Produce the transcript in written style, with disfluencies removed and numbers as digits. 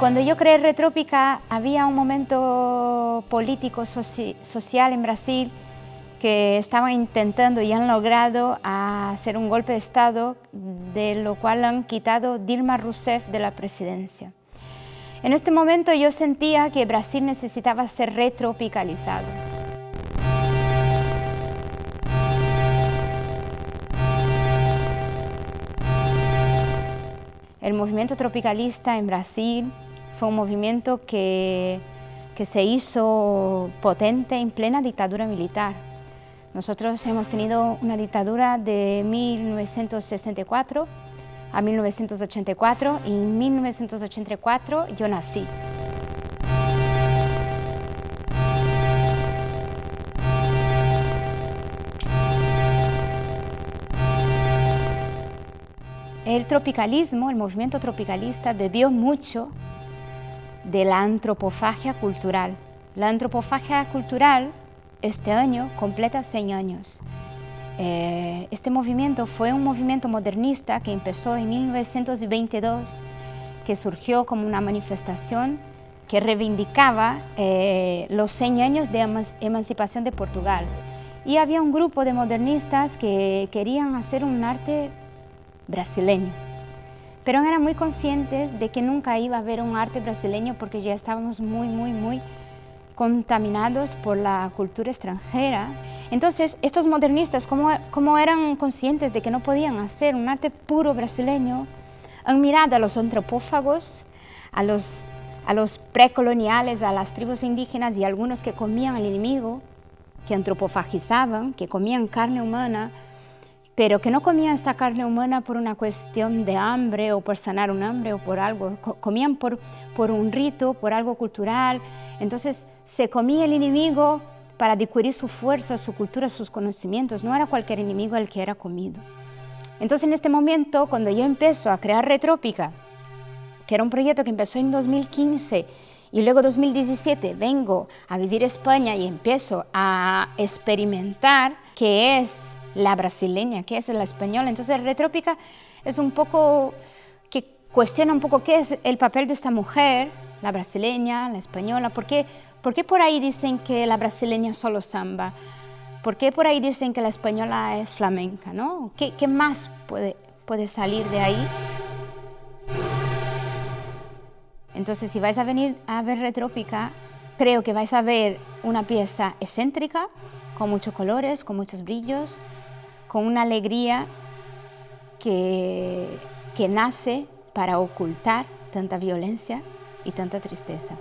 Cuando yo creé Retrópica había un momento político, social en Brasil que estaban intentando y han logrado hacer un golpe de Estado, de lo cual han quitado Dilma Rousseff de la presidencia. En este momento yo sentía que Brasil necesitaba ser retropicalizado. El movimiento tropicalista en Brasil fue un movimiento que se hizo potente en plena dictadura militar. Nosotros hemos tenido una dictadura de 1964 a 1984 y en 1984 yo nací. El tropicalismo, el movimiento tropicalista, bebió mucho de la antropofagia cultural. La antropofagia cultural este año completa 100 años. Este movimiento fue un movimiento modernista que empezó en 1922, que surgió como una manifestación que reivindicaba los 100 años de emancipación de Portugal. Y había un grupo de modernistas que querían hacer un arte brasileño, pero eran muy conscientes de que nunca iba a haber un arte brasileño porque ya estábamos muy contaminados por la cultura extranjera. Entonces estos modernistas, como eran conscientes de que no podían hacer un arte puro brasileño, han mirado a los antropófagos, a los precoloniales, a las tribus indígenas y algunos que comían al enemigo, que antropofagizaban, que comían carne humana, pero que no comían esta carne humana por una cuestión de hambre o por sanar un hambre o por algo, comían por un rito, por algo cultural. Entonces se comía el enemigo para adquirir su fuerza, su cultura, sus conocimientos. No era cualquier enemigo el que era comido. Entonces en este momento, cuando yo empiezo a crear Retrópica, que era un proyecto que empezó en 2015 y luego 2017 vengo a vivir a España y empiezo a experimentar qué es la brasileña, qué es la española. Entonces Retrópica es un poco que cuestiona un poco qué es el papel de esta mujer, la brasileña, la española. ¿Por qué por ahí dicen que la brasileña es solo samba? ¿Por qué por ahí dicen que la española es flamenca, ¿no? ¿Qué más puede salir de ahí? Entonces, si vais a venir a ver Retrópica, creo que vais a ver una pieza excéntrica, con muchos colores, con muchos brillos, con una alegría que nace para ocultar tanta violencia y tanta tristeza.